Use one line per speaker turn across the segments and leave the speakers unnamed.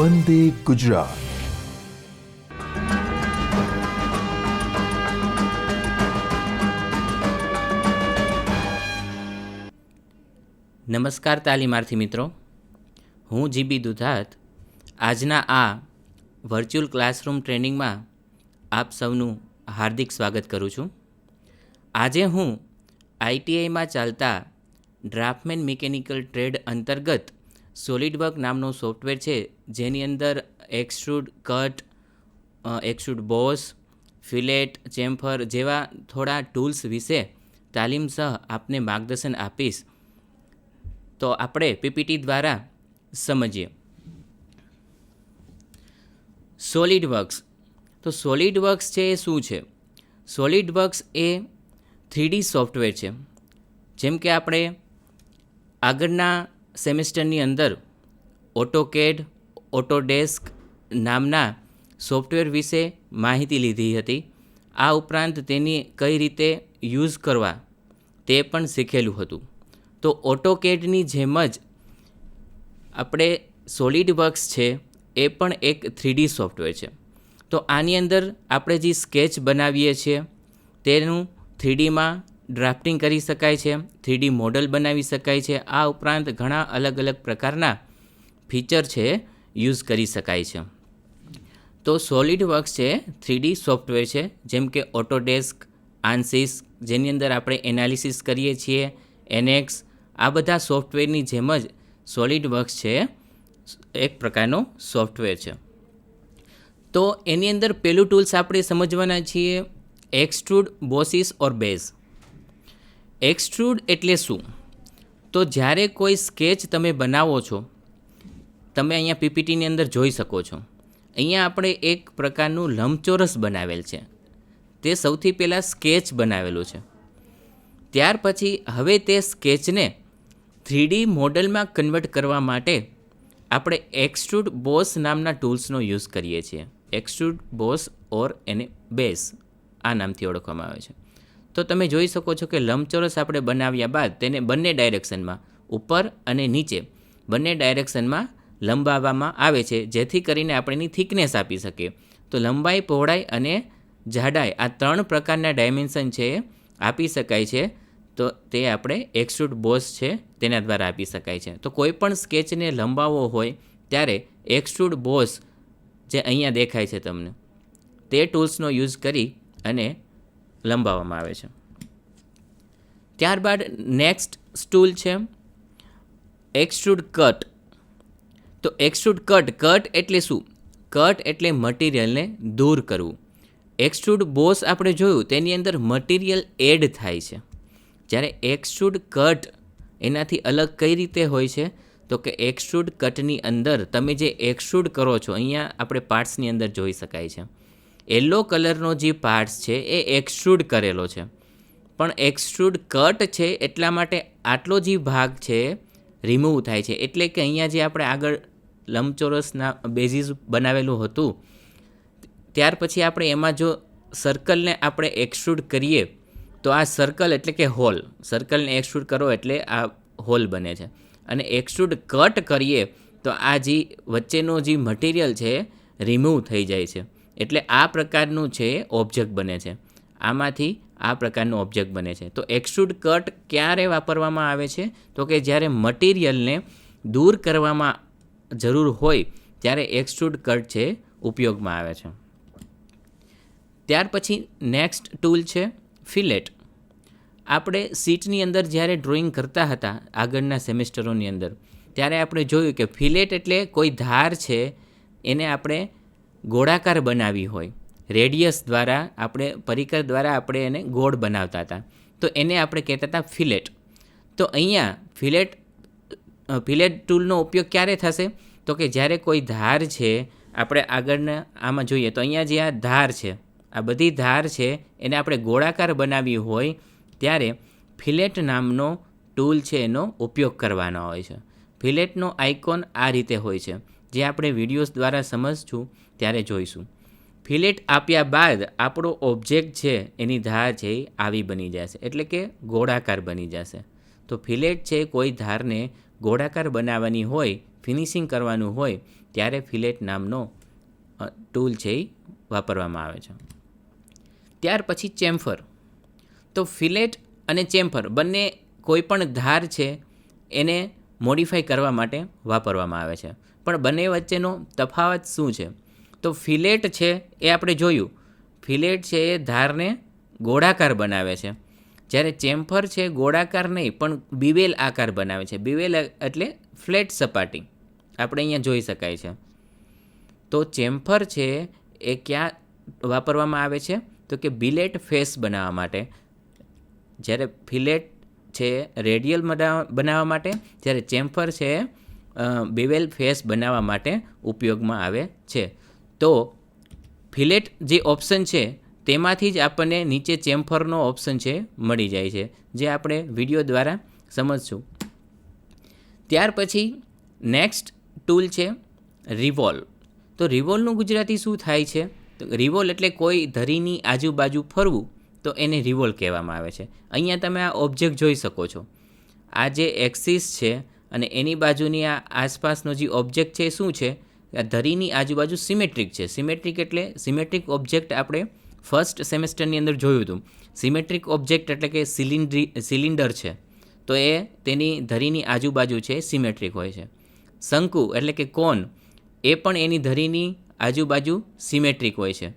વંદે ગુજરાત.
નમસ્કાર તાલીમાર્થી મિત્રો, હું જીબી દુધાત આજના આ વર્ચ્યુઅલ ક્લાસરૂમ ટ્રેનિંગમાં આપ સૌનું હાર્દિક સ્વાગત કરું છું. આજે હું આઈટીઆઈમાં ચાલતા ડ્રાફ્ટમેન મિકેનિકલ ટ્રેડ અંતર્ગત સોલિડવર્ક નામનું સોફ્ટવેર છે, જેની અંદર extrude cut, extrude boss, fillet, chamfer જેવા થોડા ટૂલ્સ વિશે તાલીમ સહ આપને માર્ગદર્શન આપીશ. તો આપણે પીપીટી દ્વારા સમજીએ. સોલિડવર્ક્સ. તો સોલિડવર્ક્સ છે એ શું છે? સોલિડવર્ક્સ એ 3D સોફ્ટવેર છે. જેમ કે આપણે આગળના સેમેસ્ટરની અંદર ઓટોકેડ, ઓટોડેસ્ક નામના સોફ્ટવેર વિશે માહિતી લીધી હતી. આ ઉપરાંત તેની કઈ રીતે યુઝ કરવા તે પણ શીખેલું હતું. તો ઓટોકેડની જેમ જ આપણે સોલિડવર્ક્સ છે એ પણ એક 3D સોફ્ટવેર છે. તો આની અંદર આપણે જે સ્કેચ બનાવીએ છીએ તેનું 3Dમાં ડ્રાફ્ટિંગ કરી શકાય છે, 3D મોડલ બનાવી શકાય છે. આ ઉપરાંત ઘણા અલગ અલગ પ્રકારના ફીચર છે યુઝ કરી શકાય છે. તો સોલિડવર્ક્સ છે 3D સોફ્ટવેર છે, જેમ કે ઓટોડેસ્ક, આન્સિસ જેની અંદર આપણે એનાલિસિસ કરીએ છીએ, એનેક્સ, આ બધા સોફ્ટવેરની જેમ જ સોલિડવર્ક્સ છે એક પ્રકારનો સોફ્ટવેર છે. તો એની અંદર પહેલું ટૂલ્સ આપણે સમજવાના છીએ એક્સ્ટ્રુડ, બોસિસ ઓર બેઝ. એક્સ્ટ્રુડ એટલે શું? તો જ્યારે કોઈ સ્કેચ તમે બનાવો છો, તમે અહીંયા પીપીટીની અંદર જોઈ શકો છો. અહીંયા આપણે એક પ્રકારનું લંબચોરસ બનાવેલ છે. તે સૌથી પહેલાં સ્કેચ બનાવેલું છે. ત્યાર પછી હવે તે સ્કેચને 3D મોડલમાં કન્વર્ટ કરવા માટે આપણે એક્સ્ટ્રુડ બોસ નામના ટૂલ્સનો યુઝ કરીએ છીએ. એક્સ્ટ્રુડ બોસ ઓર એને બેઝ આ નામથી ઓળખવામાં આવે છે. તો તમે જોઈ શકો છો કે લંબચોરસ આપણે બનાવ્યા બાદ તેને બંને ડાયરેક્શનમાં, ઉપર અને નીચે બંને ડાયરેક્શનમાં લંબાવવામાં આવે છે, જેથી કરીને આપણે એની થિકનેસ આપી શકીએ. તો લંબાઈ, પહોળાઈ અને જાડાઈ આ 3 પ્રકારના ડાયમેન્શન છે આપી શકાય છે. તો તે આપણે એક્સ્ટ્રુડ બોસ છે તેના દ્વારા આપી શકાય છે. તો કોઈ પણ સ્કેચને લંબાવવો હોય ત્યારે એક્સ્ટ્રુડ બોસ જે અહીંયા દેખાય છે તમને, તે ટૂલ્સનો યુઝ કરી અને લંબાવવામાં આવે છે. ત્યારબાદ નેક્સ્ટ ટૂલ છે એક્સ્ટ્રુડ કટ. તો એક્સ્ટ્રુડ કટ એટલે શું? કટ એટલે મટીરિયલને દૂર કરવું. એક્સ્ટ્રુડ બોસ આપણે જોયું તેની અંદર મટીરિયલ એડ થાય છે. જ્યારે એક્સ્ટ્રુડ કટ એનાથી અલગ કઈ રીતે હોય છે? તો કે એક્સ્ટ્રુડ કટની અંદર તમે જે એક્સ્ટ્રુડ કરો છો, અહીંયા આપણે પાર્ટ્સની અંદર જોઈ શકાય છે. યલો કલરનો જે પાર્ટ્સ છે એ એક્સ્ટ્રુડ કરેલો છે, પણ એક્સ્ટ્રુડ કટ છે એટલા માટે આટલો જે ભાગ છે રિમૂવ થાય છે. એટલે કે અહીંયા જે આપણે આગળ લંબચોરસના બેઝિસ બનાવેલું હતું, ત્યાર પછી આપણે એમાં જો સર્કલને આપણે એક્સ્ટ્રુડ કરીએ તો આ સર્કલ એટલે કે હોલ, સર્કલને એક્સ્ટ્રુડ કરો એટલે આ હોલ બને છે. અને એક્સ્ટ્રુડ કટ કરીએ તો આ જે વચ્ચેનો જે મટીરિયલ છે રિમૂવ થઈ જાય છે. એટલે આ પ્રકારનું છે ઓબ્જેક્ટ બને છે. આમાંથી આ પ્રકારનું ઓબ્જેક્ટ બને છે. તો એક્સ્ટ્રુડ કટ ક્યારે વાપરવામાં આવે છે? તો કે જ્યારે મટીરિયલને દૂર કરવામાં જરૂર હોય ત્યારે એક્સ્ટ્રુડ કટ છે ઉપયોગમાં આવે છે. ત્યાર પછી નેક્સ્ટ ટૂલ છે ફિલેટ. આપણે શીટની અંદર જ્યારે ડ્રોઈંગ કરતા હતા આગળના સેમેસ્ટરોની અંદર, ત્યારે આપણે જોયું કે ફિલેટ એટલે કોઈ ધાર છે એને આપણે ગોળાકાર બનાવી હોય, રેડિયસ દ્વારા આપણે પરિકર દ્વારા આપણે એને ગોળ બનાવતા હતા, તો એને આપણે કહેતા હતા ફિલેટ. તો અહીંયા ફિલેટ ટૂલનો ઉપયોગ ક્યારે થશે? તો કે જ્યારે કોઈ ધાર છે, આપણે આગળના આમાં જોઈએ તો અહીંયા જે આ ધાર છે, આ બધી ધાર છે એને આપણે ગોળાકાર બનાવી હોય ત્યારે ફિલેટ નામનો ટૂલ છે એનો ઉપયોગ કરવાનો હોય છે. ફિલેટનો આઇકોન આ રીતે હોય છે, જે આપણે વિડીયોઝ દ્વારા સમજશું ત્યારે જોઈશું. ફિલેટ આપ્યા બાદ આપણો ઓબ્જેક્ટ છે એની ધાર છે એ આવી બની જશે, એટલે કે ગોળાકાર બની જશે. તો ફિલેટ છે કોઈ ધારને ગોળાકાર બનાવવાની હોય, ફિનિશિંગ કરવાનું હોય ત્યારે ફિલેટ નામનો ટૂલ છે એ વાપરવામાં આવે છે. ત્યાર પછી ચેમ્ફર. તો ફિલેટ અને ચેમ્ફર બંને કોઈ પણ ધાર છે એને મોડિફાઈ કરવા માટે વાપરવામાં આવે છે. પણ બંને વચ્ચેનો તફાવત શું છે? તો ફિલેટ છે એ આપણે જોયું, ફિલેટ છે એ ધારને ગોળાકાર બનાવે છે, જ્યારે ચેમ્ફર છે ગોળાકાર નહીં પણ બિવેલ આકાર બનાવે છે. બિવેલ એટલે ફ્લેટ સપાટી, આપણે અહીંયા જોઈ શકાય છે. તો ચેમ્ફર છે એ ક્યાં વાપરવામાં આવે છે? તો કે બિલેટ ફેસ બનાવવા માટે, જ્યારે ફિલેટ છે રેડિયલ બનાવવા માટે, જ્યારે ચેમ્ફર છે બિવેલ ફેસ બનાવવા માટે ઉપયોગમાં આવે છે. તો ફિલેટ જે ઓપ્શન છે તેમાંથી જ આપણને નીચે ચેમ્ફરનો ઓપ્શન છે મળી જાય છે, જે આપણે વિડીયો દ્વારા સમજશું. ત્યાર પછી નેક્સ્ટ ટૂલ છે રિવોલ્વ. તો રિવોલ્વનું ગુજરાતી શું થાય છે? તો રિવોલ્વ એટલે કોઈ ધરીની આજુબાજુ ફરવું, તો એને રિવોલ્વ કહેવામાં આવે છે. અહીંયા તમે આ ઓબ્જેક્ટ જોઈ શકો છો. આ જે એક્સિસ છે અને એની બાજુની આ આસપાસનો જે ઓબ્જેક્ટ છે શું છે? આ ધરીની આજુબાજુ સિમેટ્રિક છે. સિમેટ્રિક એટલે સિમેટ્રિક ઓબ્જેક્ટ આપણે ફર્સ્ટ સેમેસ્ટરની અંદર જોયું હતું. સિમેટ્રિક ઓબ્જેક્ટ એટલે કે સિલિન્ડર છે, તો એ તેની ધરીની આજુબાજુ છે સિમેટ્રિક હોય છે. શંકુ એટલે કે કોન, એ પણ એની ધરીની આજુબાજુ સિમેટ્રિક હોય છે.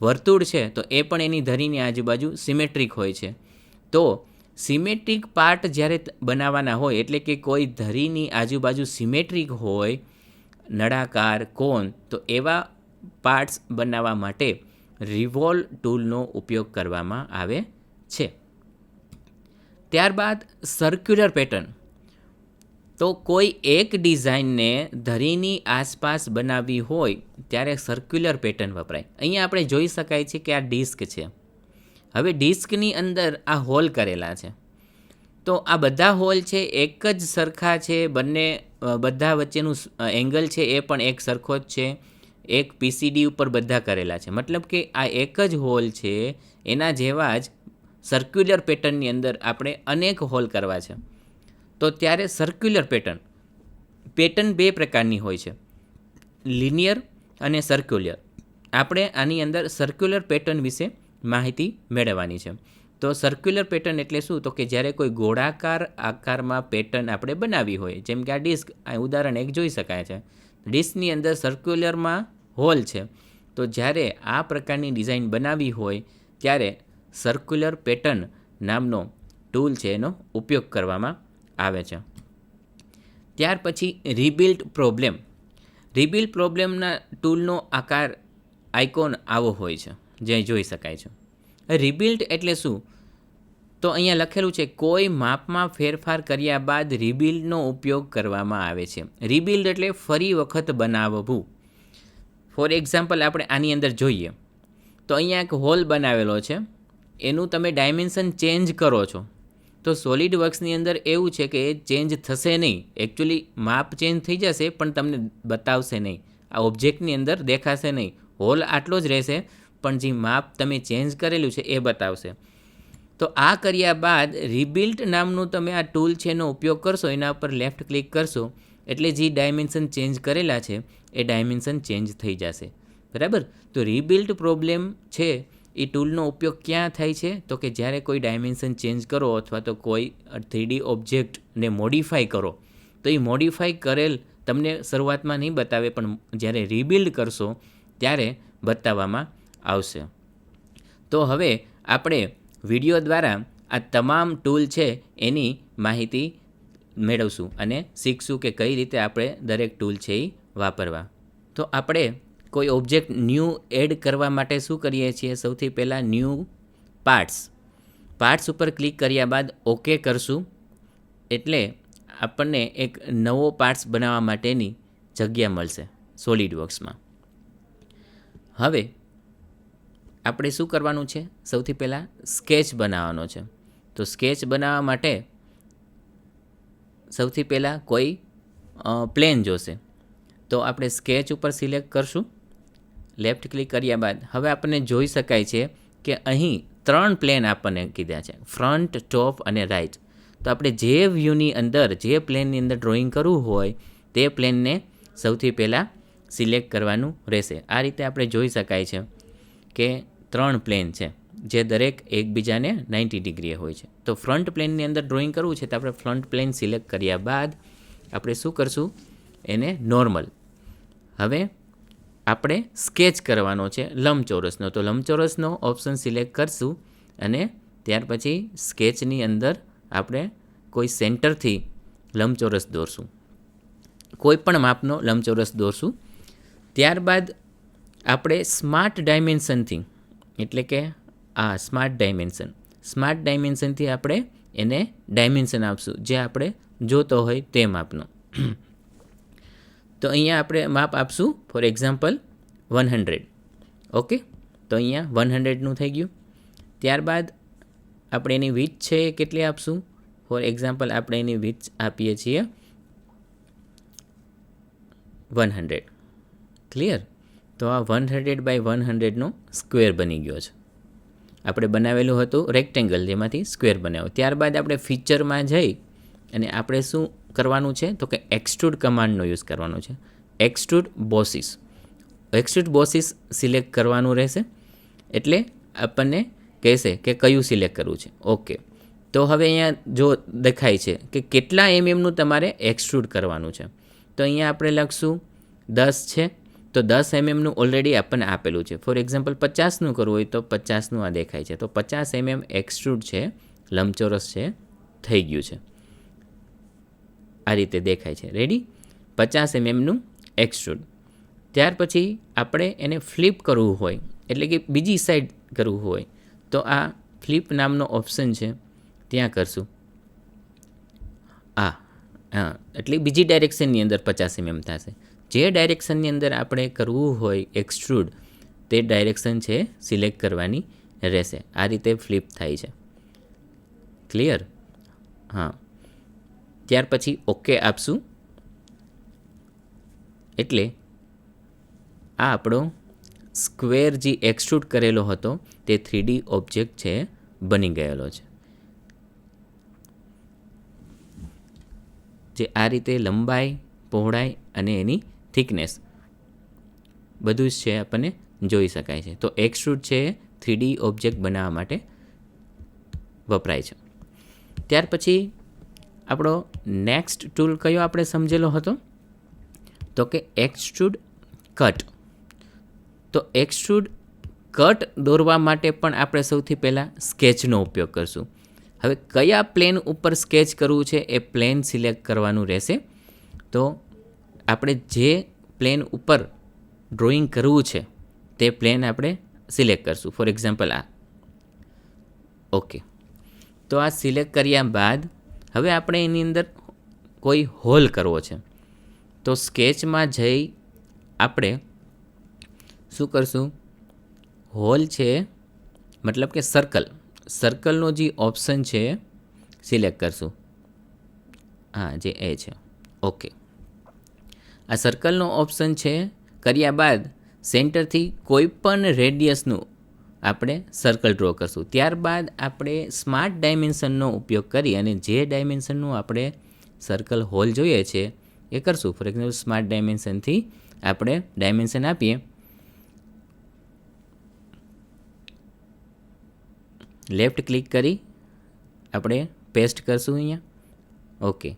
વર્તુળ છે તો એ પણ એની ધરીની આજુબાજુ સિમેટ્રિક હોય છે. તો સિમેટ્રિક પાર્ટ જ્યારે બનાવવાના હોય, એટલે કે કોઈ ધરીની આજુબાજુ સિમેટ્રિક હોય, નળાકાર, કોન, તો એવા પાર્ટ્સ બનાવવા માટે રિવોલ્વ ટૂલનો ઉપયોગ કરવામાં આવે છે. ત્યારબાદ સર્ક્યુલર પેટર્ન. તો કોઈ એક ડિઝાઇનને ધરીની આસપાસ બનાવવી હોય ત્યારે સર્ક્યુલર પેટર્ન વપરાય. અહીંયા આપણે જોઈ શકાય છે કે આ ડિસ્ક છે. હવે ડિસ્કની અંદર આ હોલ કરેલા છે, તો આ બધા હોલ છે એક જ સરખા છે, બધા વચ્ચેનું એંગલ છે એ પણ એક સરખો જ છે, એક પીસીડી ઉપર બધા કરેલા છે. મતલબ કે આ એક જ હોલ છે, એના જેવા જ સર્ક્યુલર પેટર્નની અંદર આપણે અનેક હોલ કરવા છે. તો ત્યારે સર્ક્યુલર પેટર્ન બે પ્રકારની હોય છે, લિનિયર અને સર્ક્યુલર. આપણે આની અંદર સર્ક્યુલર પેટર્ન વિશે માહિતી મેળવવાની છે. તો સર્ક્યુલર પેટર્ન એટલે શું? તો કે જ્યારે કોઈ ગોળાકાર આકારમાં પેટર્ન આપણે બનાવી હોય, જેમ કે આ ડિસ્ક, આ ઉદાહરણ એક જોઈ શકાય છે. ડિસ્કની અંદર સર્ક્યુલરમાં હોલ છે, તો જ્યારે આ પ્રકારની ડિઝાઇન બનાવી હોય ત્યારે સર્ક્યુલર પેટર્ન નામનો ટૂલ છે એનો ઉપયોગ કરવામાં આવે છે. ત્યાર પછી રિબિલ્ડ પ્રોબ્લેમ. રિબિલ્ડ પ્રોબ્લેમના ટૂલનો આકાર આઇકોન આવો હોય છે, જે જોઈ શકાય છે. રિબિલ્ડ એટલે શું? તો અહીંયા લખેલું છે કોઈ માપમાં ફેરફાર કર્યા બાદ રિબિલ્ડનો ઉપયોગ કરવામાં આવે છે. રિબિલ્ડ એટલે ફરી વખત બનાવવું. ફોર એક્ઝામ્પલ આપણે આની અંદર જોઈએ તો અહીંયા એક હોલ બનાવેલો છે, એનું તમે ડાયમેન્શન ચેન્જ કરો છો, તો સોલિડ વર્ક્સની અંદર એવું છે કે એ ચેન્જ થશે નહીં. એકચ્યુઅલી માપ ચેન્જ થઈ જશે પણ તમને બતાવશે નહીં, આ ઓબ્જેક્ટની અંદર દેખાશે નહીં. હોલ આટલો જ રહેશે પણ જે માપ તમે ચેન્જ કરેલું છે એ બતાવશે. તો આ કર્યા બાદ રિબિલ્ડ નામનું તમે આ ટૂલ છે એનો ઉપયોગ કરશો, એના ઉપર લેફ્ટ ક્લિક કરશો એટલે જે ડાયમેન્શન ચેન્જ કરેલા છે એ ડાયમેન્શન ચેન્જ થઈ જશે. બરાબર? તો રિબિલ્ડ પ્રોબ્લેમ છે એ ટૂલનો ઉપયોગ ક્યાં થાય છે? તો કે જ્યારે કોઈ ડાયમેન્શન ચેન્જ કરો અથવા તો કોઈ 3D ઓબ્જેક્ટને મોડિફાઈ કરો, તો એ મોડિફાઈ કરેલ તમને શરૂઆતમાં નહીં બતાવે, પણ જ્યારે રિબિલ્ડ કરશો ત્યારે બતાવવામાં આવશે. તો હવે આપણે વિડીયો દ્વારા આ તમામ ટૂલ છે એની માહિતી મેળવશું અને શીખશું કે કઈ રીતે આપણે દરેક ટૂલ છે એ વાપરવા. તો આપણે કોઈ ઓબ્જેક્ટ ન્યૂ એડ કરવા માટે શું કરીએ છીએ? સૌથી પહેલાં ન્યૂ પાર્ટ્સ ઉપર ક્લિક કર્યા બાદ ઓકે કરશું, એટલે આપણને એક નવો પાર્ટ્સ બનાવવા માટેની જગ્યા મળશે સોલિડ વર્ક્સમાં. હવે આપણે શું કરવાનું છે? સૌથી પહેલાં સ્કેચ બનાવવાનો છે. તો સ્કેચ બનાવવા માટે સૌથી પહેલાં કોઈ પ્લેન જોશે, તો આપણે સ્કેચ ઉપર સિલેક્ટ કરશું. લેફ્ટ ક્લિક કર્યા બાદ હવે આપણને જોઈ શકાય છે કે અહીં 3 પ્લેન આપણને કીધા છે, ફ્રન્ટ, ટોપ અને રાઈટ. તો આપણે જે વ્યૂની અંદર, જે પ્લેનની અંદર ડ્રોઈંગ કરવું હોય તે પ્લેનને સૌથી પહેલાં સિલેક્ટ કરવાનું રહેશે. આ રીતે આપણે જોઈ શકાય છે કે 3 પ્લેન છે જે દરેક એકબીજાને 90 ડિગ્રીએ હોય છે. તો ફ્રન્ટ પ્લેનની અંદર ડ્રોઈંગ કરવું છે તો આપણે ફ્રન્ટ પ્લેન સિલેક્ટ કર્યા બાદ આપણે શું કરશું, એને નોર્મલ. હવે આપણે સ્કેચ કરવાનો છે લંબચોરસનો, તો લંબચોરસનો ઓપ્શન સિલેક્ટ કરશું અને ત્યાર પછી સ્કેચની અંદર આપણે કોઈ સેન્ટરથી લંબચોરસ દોરશું, કોઈ પણ માપનો લંબચોરસ દોરશું. ત્યારબાદ આપણે સ્માર્ટ ડાયમેન્શનથી, એટલે કે આ સ્માર્ટ ડાયમેન્શનથી આપણે એને ડાયમેન્શન આપશું જે આપણે જોતો હોય તે માપનો. તો અહીંયા આપણે માપ આપશું ફોર એક્ઝામ્પલ 100. ઓકે, તો અહીંયા 100નું થઈ ગયું. ત્યારબાદ આપણે એની વિડ્થ છે એ કેટલી આપશું, ફોર એક્ઝામ્પલ આપણે એની વિડ્થ આપીએ છીએ 100. ક્લિયર? તો આ 100/100નો સ્ક્વેર બની ગયો છે. આપણે બનાવેલું હતું રેક્ટેંગલ, જેમાંથી સ્ક્વેર બનાવ્યો. ત્યારબાદ આપણે ફીચરમાં જઈ અને આપણે શું કરવાનું છે તો કે એક્સટ્રુડ કમાન્ડનો યુઝ કરવાનો છે. એક્સટ્રુડ બોસીસ સિલેક્ટ કરવાનું રહેશે. એટલે આપણને કહેશે કે કયું સિલેક્ટ કરવું છે. ઓકે, તો હવે અહીંયા જો દેખાય છે કે કેટલા એમએમનું તમારે એક્સટ્રુડ કરવાનું છે. તો અહીંયા આપણે લખશું 10 છે, તો 10 એમએમનું ઓલરેડી આપણને આપેલું છે. ફોર એક્ઝામ્પલ 50નું કરવું હોય તો 50નું આ દેખાય છે. તો 50 એમએમ એક્સટ્રુડ છે, લંબચોરસ છે, થઈ ગયું છે. આ રીતે દેખાય છે. રેડી? 50 એમએમનું એક્સટ્રુડ. ત્યાર પછી આપણે એને ફ્લિપ કરવું હોય, એટલે કે બીજી સાઈડ કરવું હોય, તો આ ફ્લિપ નામનો ઓપ્શન છે, ત્યાં કરશું. હા, એટલે બીજી ડાયરેક્શનની અંદર 50 એમએમ થશે. જે ડાયરેક્શનની અંદર આપણે કરવું હોય એક્સટ્રુડ, તે ડાયરેક્શન છે સિલેક્ટ કરવાની રહેશે. આ રીતે ફ્લિપ થાય છે. ક્લિયર? હા. ત્યાર પછી ઓકે આપશું, એટલે આ આપણો સ્ક્વેર જે એક્સટ્રુડ કરેલો હતો તે 3D ઓબ્જેક્ટ છે બની ગયેલો છે. જે આ રીતે લંબાઈ, પહોળાઈ અને એની થિકનેસ બધું જ છે આપણને જોઈ શકાય છે. તો એક્સટ્રુડ છે 3D ઓબ્જેક્ટ બનાવવા માટે વપરાય છે. ત્યાર પછી આપણો નેક્સ્ટ ટૂલ કયો આપણે સમજેલો હતો તો કે એક્સટ્રુડ કટ. તો એક્સટ્રુડ કટ દોરવા માટે પણ આપણે સૌથી પહેલાં સ્કેચનો ઉપયોગ કરશું. હવે કયા પ્લેન ઉપર સ્કેચ કરવું છે એ પ્લેન સિલેક્ટ કરવાનું રહેશે. તો આપણે જે પ્લેન ઉપર ડ્રોઈંગ કરવું છે તે પ્લેન આપણે સિલેક્ટ કરશું. ફોર એક્ઝામ્પલ આ. ઓકે, તો આ સિલેક્ટ કર્યા બાદ હવે આપણે એની અંદર કોઈ હોલ કરવો છે. તો સ્કેચમાં જઈ આપણે શું કરશું, હોલ છે મતલબ કે સર્કલનો જે ઓપ્શન છે સિલેક્ટ કરશું. હા, જે એ છે. ઓકે, આ સર્કલનો ઓપ્શન છે કર્યા બાદ સેન્ટરથી કોઈ પણ રેડિયસનું આપણે સર્કલ ડ્રો કરશું. ત્યારબાદ આપણે સ્માર્ટ ડાયમેન્શનનો ઉપયોગ કરી અને જે ડાયમેન્શનનું આપણે સર્કલ હોલ જોઈએ છે એ કરશું. ફોર એક્ઝામ્પલ સ્માર્ટ ડાયમેન્શનથી આપણે ડાયમેન્શન આપીએ, લેફ્ટ ક્લિક કરી આપણે પેસ્ટ કરશું અહીંયા. ઓકે,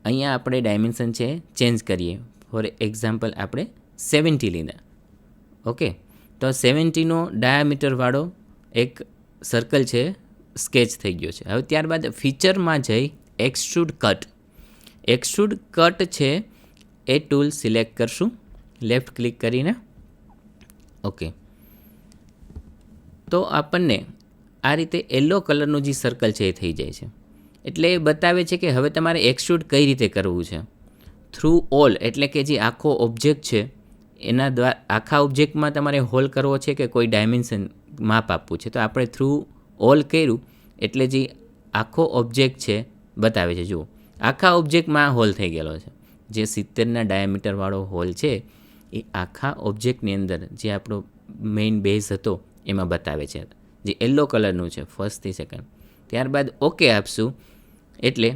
અહીંયા આપણે ડાયમેન્શન છે ચેન્જ કરીએ. ફોર એક્ઝામ્પલ આપણે 70 લીધા. ઓકે, તો 70નો ડાયામીટરવાળો એક સર્કલ છે સ્કેચ થઈ ગયો છે. હવે ત્યારબાદ ફીચરમાં જઈ એક્સટ્રુડ કટ છે એ ટૂલ સિલેક્ટ કરશું લેફ્ટ ક્લિક કરીને. ઓકે, તો આપણને આ રીતે યલો કલરનું જે સર્કલ છે એ થઈ જાય છે. એટલે એ બતાવે છે કે હવે તમારે એક્સટ્રુડ કઈ રીતે કરવું છે. થ્રુ ઓલ, એટલે કે જે આખો ઓબ્જેક્ટ છે એના દ્વારા આખા ઓબ્જેક્ટમાં તમારે હોલ કરવો છે કે કોઈ ડાયમેન્શન માપ આપવું છે. તો આપણે થ્રુ ઓલ કર્યું એટલે જે આખો ઓબ્જેક્ટ છે બતાવે છે. જુઓ, આખા ઓબ્જેક્ટમાં હોલ થઈ ગયેલો છે. જે 70ના ડાયામીટરવાળો હોલ છે એ આખા ઓબ્જેક્ટની અંદર જે આપણો મેઇન બેઝ હતો એમાં બતાવે છે, જે યલો કલરનું છે ફર્સ્ટથી સેકન્ડ. ત્યારબાદ ઓકે આપશું એટલે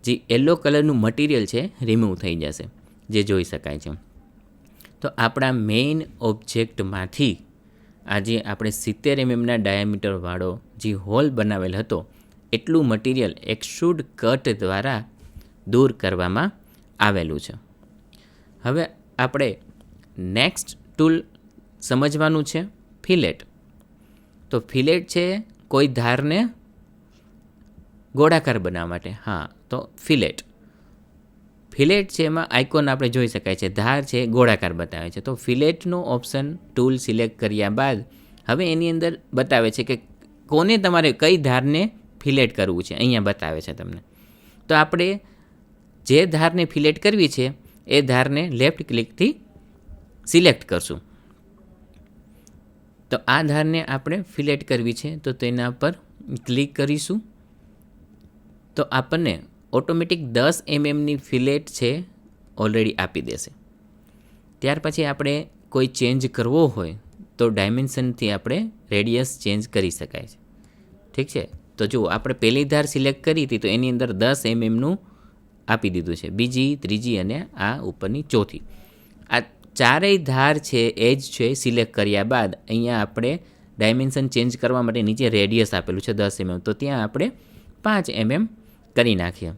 જે યલો કલરનું મટીરિયલ છે રિમૂવ થઈ જશે, જે જોઈ શકાય છે. તો આપણા મેઇન ઓબ્જેક્ટમાંથી આજે આપણે 70 mm ડાયામીટરવાળો જે હોલ બનાવેલ હતો એટલું મટીરિયલ એક્સ્ટ્રુડ કટ દ્વારા દૂર કરવામાં આવેલું છે. હવે આપણે નેક્સ્ટ ટૂલ સમજવાનું છે ફિલેટ. તો ફિલેટ છે કોઈ ધારને ગોળાકાર બનાવવા માટે. હા, તો ફિલેટ છે એમાં આઇકોન આપણે જોઈ શકાય છે, ધાર છે ગોળાકાર બતાવે છે. તો ફિલેટનો ઓપ્શન ટૂલ સિલેક્ટ કર્યા બાદ હવે એની અંદર બતાવે છે કે કોને તમારે કઈ ધારને ફિલેટ કરવું છે, અહીંયા બતાવે છે તમને. તો આપણે જે ધારને ફિલેટ કરવી છે એ ધારને લેફ્ટ ક્લિકથી સિલેક્ટ કરશું. તો આ ધારને આપણે ફિલેટ કરવી છે તો તેના પર ક્લિક કરીશું. તો આપણને ઓટોમેટિક 10 mmની ફિલેટ છે ઓલરેડી આપી દેશે. ત્યાર પછી આપણે કોઈ ચેન્જ કરવો હોય તો ડાયમેન્શનથી આપણે રેડિયસ ચેન્જ કરી શકાય છે. ઠીક છે. તો જુઓ, આપણે પહેલી ધાર સિલેક્ટ કરી હતી તો એની અંદર 10 mmનું આપી દીધું છે, બીજી, ત્રીજી અને આ ઉપરની ચોથી. આ ચારેય ધાર છે એજ છે સિલેક્ટ કર્યા બાદ અહીંયા આપણે ડાયમેન્શન ચેન્જ કરવા માટે નીચે રેડિયસ આપેલું છે 10 mm, તો ત્યાં આપણે 5 mm કરી નાખીએ.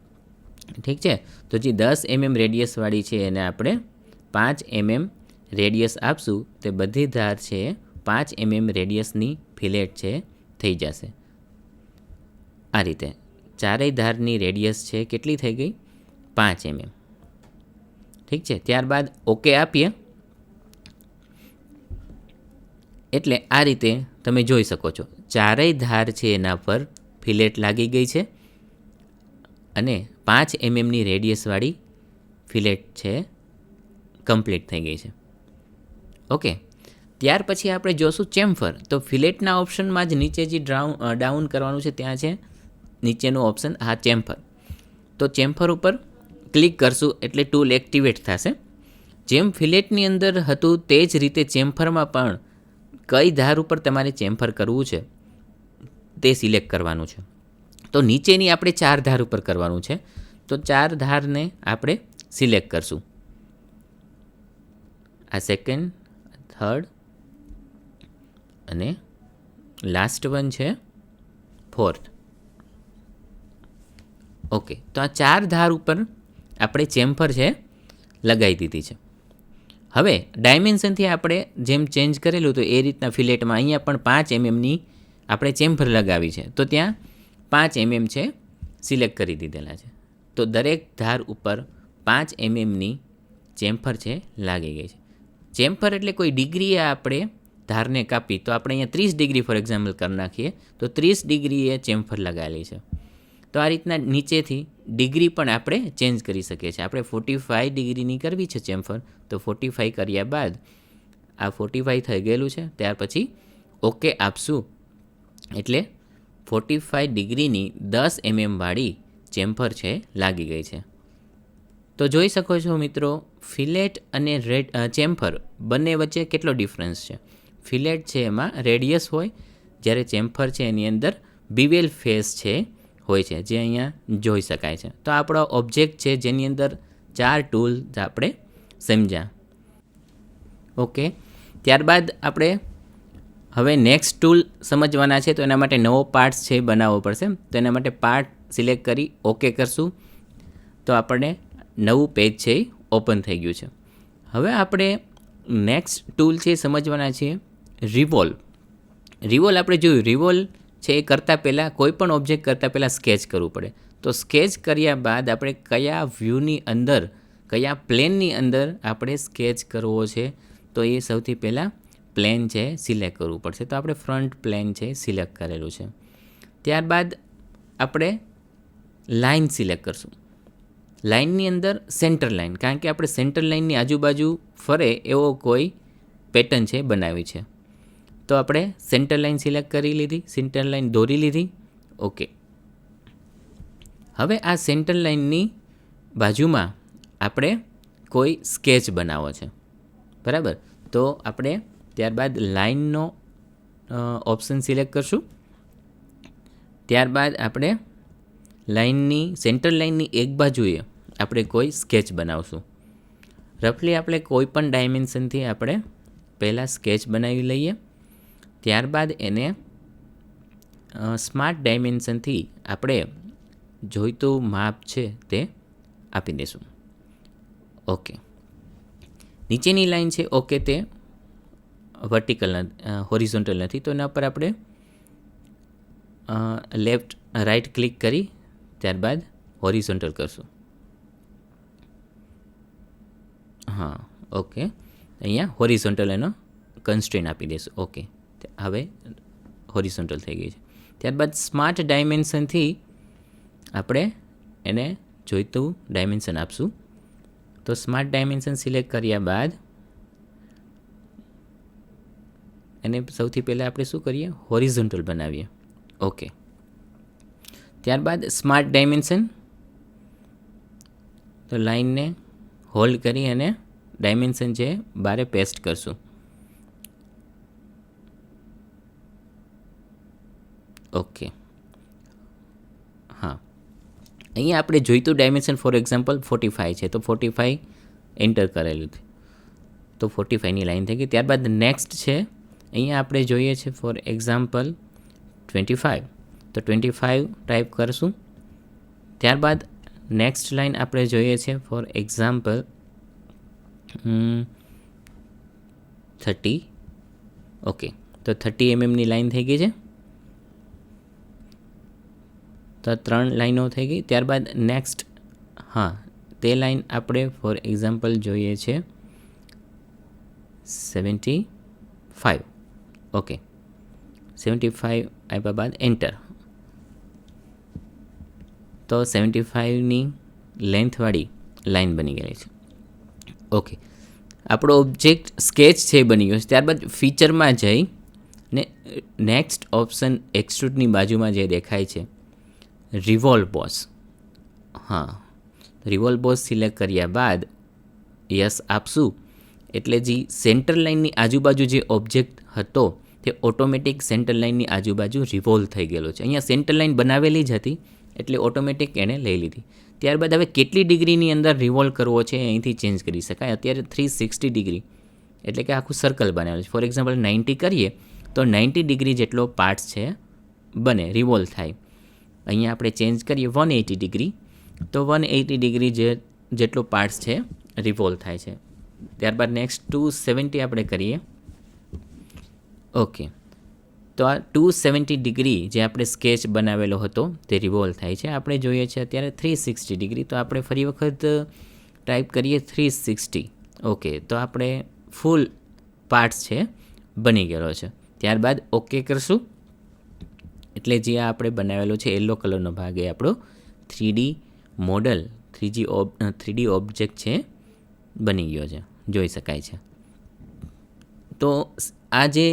ઠીક છે. તો જે 10 mm રેડિયસવાળી છે એને આપણે 5 mm રેડિયસ આપશું તે બધી ધાર છે 5 mm રેડિયસની ફિલેટ છે થઈ જશે. આ રીતે ચારેય ધારની રેડિયસ છે કેટલી થઈ ગઈ? 5 mm. ઠીક છે. ત્યારબાદ ઓકે આપીએ એટલે આ રીતે તમે જોઈ શકો છો ચારેય ધાર છે એના પર ફિલેટ લાગી ગઈ છે અને 5 mmની રેડિયસવાળી ફિલેટ છે કમ્પ્લીટ થઈ ગઈ છે. ઓકે. ત્યાર પછી આપણે જોશું ચેમ્ફર. તો ફિલેટના ઓપ્શનમાં જ નીચે જે ડાઉન કરવાનું છે ત્યાં છે નીચેનું ઓપ્શન, હા ચેમ્ફર. તો ચેમ્ફર ઉપર ક્લિક કરશું એટલે ટૂલ એક્ટિવેટ થશે. જેમ ફિલેટની અંદર હતું તે જ રીતે ચેમ્ફરમાં પણ કઈ ધાર ઉપર તમારે ચેમ્ફર કરવું છે તે સિલેક્ટ કરવાનું છે. તો નીચેની આપણે 4 ધાર ઉપર કરવાનું છે. તો 4 ધારને આપણે સિલેક્ટ કરશું. આ સેકન્ડ, થર્ડ અને લાસ્ટ વન છે ફોર્થ. ઓકે. તો આ 4 ધાર ઉપર આપણે ચેમ્ફર છે લગાવી દીધી છે. હવે ડાયમેન્શનથી આપણે જેમ ચેન્જ કરેલું તો એ રીતના ફિલેટમાં અહીંયા પણ 5 mmની આપણે ચેમ્ફર લગાવી છે. તો ત્યાં 5 mm છે સિલેક્ટ કરી દીધેલા છે. તો દરેક ધાર ઉપર 5 mmની ચેમ્ફર છે લાગી ગઈ છે. ચેમ્ફર એટલે કોઈ ડિગ્રીએ આપણે ધારને કાપી, તો આપણે અહીંયા 30 ડિગ્રી ફોર એક્ઝામ્પલ કરી નાખીએ તો 30 ડિગ્રીએ ચેમ્ફર લગાવેલી છે. તો આ રીતના નીચેથી ડિગ્રી પણ આપણે ચેન્જ કરી શકીએ છીએ. આપણે 45 ડિગ્રીની કરવી છે ચેમ્ફર, તો 45 કર્યા બાદ આ 45 થઈ ગયેલું છે. ત્યાર પછી ઓકે આપશું એટલે 45 ડિગ્રીની 10 mm વાળી ચેમ્ફર છે લાગી ગઈ છે. તો જોઈ શકો છો મિત્રો, ફિલેટ અને ચેમ્ફર બંને વચ્ચે કેટલો ડિફરન્સ છે. ફિલેટ છે એમાં રેડિયસ હોય, જ્યારે ચેમ્ફર છે એની અંદર બીવેલ ફેસ છે હોય છે, જે અહીંયા જોઈ શકાય છે. તો આપણો ઓબ્જેક્ટ છે જેની અંદર 4 ટૂલ આપણે સમજ્યા. ઓકે. ત્યારબાદ આપણે હવે નેક્સ્ટ ટૂલ સમજવાના છે. તો એના માટે નવો પાર્ટ છે બનાવવો પડશે. તો એના માટે પાર્ટ સિલેક્ટ કરી ઓકે કરશું તો આપણને નવું પેજ છે એ ઓપન થઈ ગયું છે. હવે આપણે નેક્સ્ટ ટૂલ છે સમજવાના છીએ રિવોલ્વ. રિવોલ્વ આપણે જોયું, રિવોલ્વ છે એ કરતાં પહેલાં કોઈ પણ ઓબ્જેક્ટ કરતાં પહેલાં સ્કેચ કરવું પડે. તો સ્કેચ કર્યા બાદ આપણે કયા વ્યૂની અંદર, કયા પ્લેનની અંદર આપણે સ્કેચ કરવો છે તો એ સૌથી પહેલાં પ્લેન છે સિલેક્ટ કરવું પડશે. તો આપણે ફ્રન્ટ પ્લેન છે સિલેક્ટ કરેલું છે. ત્યારબાદ આપણે લાઇન સિલેક્ટ કરશું. લાઇનની અંદર સેન્ટર લાઇન, કારણ કે આપણે સેન્ટર લાઇનની આજુબાજુ ફરે એવો કોઈ પેટર્ન છે બનાવી છે. તો આપણે સેન્ટર લાઇન સિલેક્ટ કરી લીધી, સેન્ટર લાઇન દોરી લીધી. ઓકે. હવે આ સેન્ટર લાઇનની બાજુમાં આપણે કોઈ સ્કેચ બનાવવો છે, બરાબર. તો આપણે ત્યારબાદ લાઇનનો ઓપ્શન સિલેક્ટ કરશું. ત્યારબાદ આપણે લાઇનની સેન્ટર લાઇનની એક બાજુએ આપણે કોઈ સ્કેચ બનાવશું. રફલી આપણે કોઈ પણ ડાયમેન્શનથી આપણે પહેલાં સ્કેચ બનાવી લઈએ, ત્યારબાદ એને સ્માર્ટ ડાયમેન્શનથી આપણે જોઈતું માપ છે તે આપી દઈશું. ઓકે, નીચેની લાઈન છે ઓકે તે વર્ટિકલ હોરિઝોન્ટલ નથી, તો એના પર આપણે રાઈટ ક્લિક કરી ત્યારબાદ હોરિઝોન્ટલ કરશું. હા ઓકે, અહીંયા હોરિઝોન્ટલ એનો કન્સ્ટ્રેન્ટ આપી દઈશું. ઓકે, હવે હોરિઝોન્ટલ થઈ ગઈ છે. ત્યારબાદ સ્માર્ટ ડાયમેન્શનથી આપણે એને જોઈતું ડાયમેન્શન આપશું. તો સ્માર્ટ ડાયમેન્શન સિલેક્ટ કર્યા બાદ એને સૌથી પહેલાં આપણે શું કરીએ, હોરિઝોન્ટલ બનાવીએ. ઓકે, ત્યારબાદ સ્માર્ટ ડાયમેન્શન, તો લાઈનને હોલ્ડ કરી અને ડાયમેન્શન છે બારે પેસ્ટ કરશું. ઓકે, હા, અહીંયા આપણે જોઈતું ડાયમેન્શન ફોર એક્ઝામ્પલ 45 છે, તો 45 એન્ટર કરેલું છે, તો 45ની લાઈન થઈ ગઈ. ત્યારબાદ નેક્સ્ટ છે, અહીંયા આપણે જોઈએ છે ફોર એક્ઝામ્પલ 25, તો 25 ટાઈપ કરશું. ત્યારબાદ નેક્સ્ટ લાઈન આપણે જોઈએ છે ફોર એક્ઝામ્પલ 30. ઓકે, તો 30 mmની લાઈન થઈ ગઈ છે, તો 3 લાઈનો થઈ ગઈ. ત્યારબાદ નેક્સ્ટ, હા, તે લાઈન આપણે ફોર એક્ઝામ્પલ જોઈએ છે 75. ઓકે, 75 આપ્યા બાદ એન્ટર, તો 75ની લેન્થવાળી લાઈન બની ગઈ છે. ઓકે, આપણો ઓબ્જેક્ટ સ્કેચ છે બની ગયો છે. ત્યારબાદ ફીચરમાં જઈ ને નેક્સ્ટ ઓપ્શન એક્સટ્રુડની બાજુમાં જે દેખાય છે રિવોલ્વ બોસ, હા, રિવોલ્વ બોસ સિલેક્ટ કર્યા બાદ યસ આપશું એટલે જે સેન્ટર લાઇનની આજુબાજુ જે ઓબ્જેક્ટ હતો તે ઓટોમેટિક સેન્ટર લાઇનની આજુબાજુ રિવોલ્વ થઈ ગયેલો છે. અહીંયા સેન્ટર લાઇન બનાવેલી જ હતી એટલે ઓટોમેટિક એને લઈ લીધી. ત્યારબાદ હવે કેટલી ડિગ્રીની અંદર રિવોલ્વ કરવો છે અહીંથી ચેન્જ કરી શકાય. અત્યારે 360 ડિગ્રી એટલે કે આખું સર્કલ બનાવેલું છે. ફોર એક્ઝામ્પલ 90 કરીએ તો 90 ડિગ્રી જેટલો પાર્ટ છે બને, રિવોલ્વ થાય. અહીંયા આપણે ચેન્જ કરીએ 180 ડિગ્રી, તો 180 ડિગ્રી જેટલો પાર્ટ્સ છે રિવોલ્વ થાય છે. ત્યારબાદ નેક્સ્ટ 270 આપણે કરીએ. ઓકે, તો આ 270 ડિગ્રી જે આપણે સ્કેચ બનાવેલો હતો તે રિવોલ્વ થાય છે. આપણે જોઈએ છે અત્યારે 360 ડિગ્રી, તો આપણે ફરી વખત ટાઈપ કરીએ 360. ઓકે, તો આપણે ફૂલ પાર્ટ્સ છે બની ગયેલો છે. ત્યારબાદ ઓકે કરશું એટલે જે આ આપણે બનાવેલો છે યલો કલરનો ભાગ એ આપણો 3D મોડલ 3D ઓબ્જેક્ટ છે બની ગયો છે, જોઈ શકાય છે. તો આ જે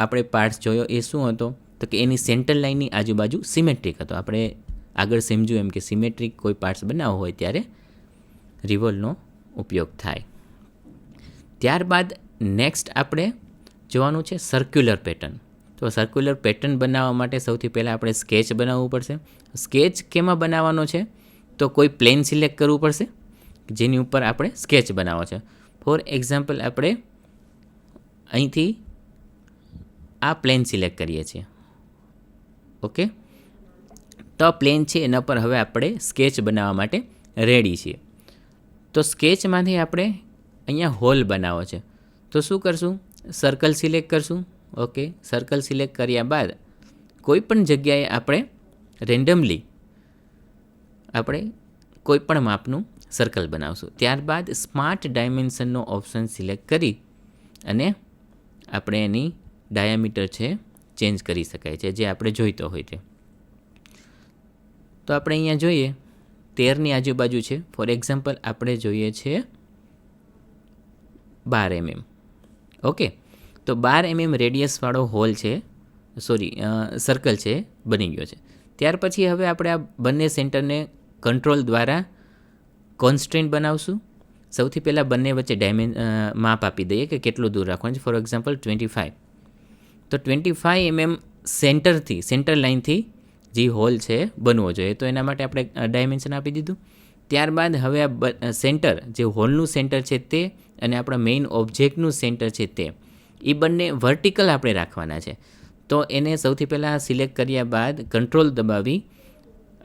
આપણે પાર્ટ્સ જોયો એ શું હતો, તો કે એની સેન્ટર લાઇનની આજુબાજુ સિમેટ્રિક હતો. આપણે આગળ સમજ્યું એમ કે સિમેટ્રિક કોઈ પાર્ટ્સ બનાવવો હોય ત્યારે રિવોલ્વનો ઉપયોગ થાય. ત્યારબાદ નેક્સ્ટ આપણે જોવાનું છે સર્ક્યુલર પેટર્ન. તો સર્ક્યુલર પેટર્ન બનાવવા માટે સૌથી પહેલાં આપણે સ્કેચ બનાવવું પડશે. સ્કેચ કેમાં બનાવવાનો છે, તો કોઈ પ્લેન સિલેક્ટ કરવું પડશે જેની ઉપર આપણે સ્કેચ બનાવવો છે. ફોર એક્ઝામ્પલ આપણે અહીંથી આ પ્લેન સિલેક્ટ કરીએ છીએ. ઓકે, તો પ્લેન છે એના પર હવે આપણે સ્કેચ બનાવવા માટે રેડી છીએ. તો સ્કેચમાંથી આપણે અહીંયા હોલ બનાવવો છે, તો શું કરશું, સર્કલ સિલેક્ટ કરશું. ઓકે, સર્કલ સિલેક્ટ કર્યા બાદ કોઈ પણ જગ્યાએ આપણે રેન્ડમલી આપણે કોઈ પણ માપનું સર્કલ બનાવશું. ત્યારબાદ સ્માર્ટ ડાયમેન્શનનો ઓપ્શન સિલેક્ટ કરી અને આપણે એની ડાયામીટર છે ચેન્જ કરી શકાય છે જે આપણે જોઈતો હોય તે. તો આપણે અહીંયા જોઈએ 13ની આજુબાજુ છે. ફોર એક્ઝામ્પલ આપણે જોઈએ છે 12 mm. ઓકે, તો 12 mm રેડિયસવાળો હોલ છે, સર્કલ છે બની ગયો છે. ત્યાર પછી હવે આપણે આ બંને સેન્ટરને કંટ્રોલ દ્વારા કોન્સ્ટ્રેન્ટ બનાવશું. સૌથી પહેલાં બંને વચ્ચે માપ આપી દઈએ કે કેટલું દૂર રાખવાનું છે. ફોર એક્ઝામ્પલ 25, તો 25 mm સેન્ટર લાઇનથી જે હોલ છે બનવો જોઈએ, તો એના માટે આપણે ડાયમેન્શન આપી દીધું. ત્યારબાદ હવે આ સેન્ટર જે હોલનું સેન્ટર છે તે અને આપણા મેઇન ઓબ્જેક્ટનું સેન્ટર છે તે એ બંને વર્ટિકલ આપણે રાખવાના છે. તો એને સૌથી પહેલાં સિલેક્ટ કર્યા બાદ કંટ્રોલ દબાવી